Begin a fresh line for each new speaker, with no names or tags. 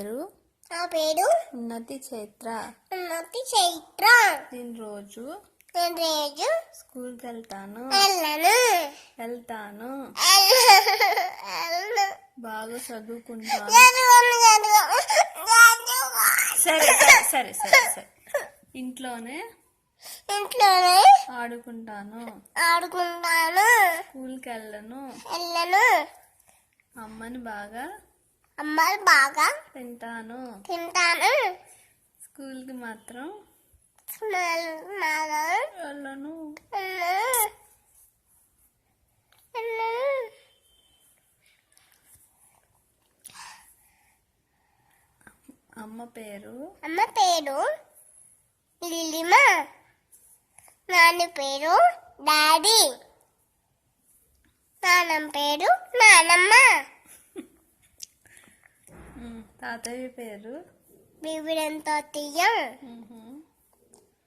నా పేరు
ఉన్నతి చైత్ర. నేను రోజు స్కూల్కి వెళ్తాను. బాగా చదువుకుంటాను. సరే సరే సరే సరే ఇంట్లోనే ఆడుకుంటాను. స్కూల్కి వెళ్ళను. అమ్మని బాగా తింటాను. స్కూల్కి మాత్రం వెళ్ళను. అమ్మ పేరు
లిలిమా. నాన్న పేరు డాడీ. నాన్నమ్మ పేరు నానమ్మ.
తాతయ్య పేరు
బీబీడంతో తీయం.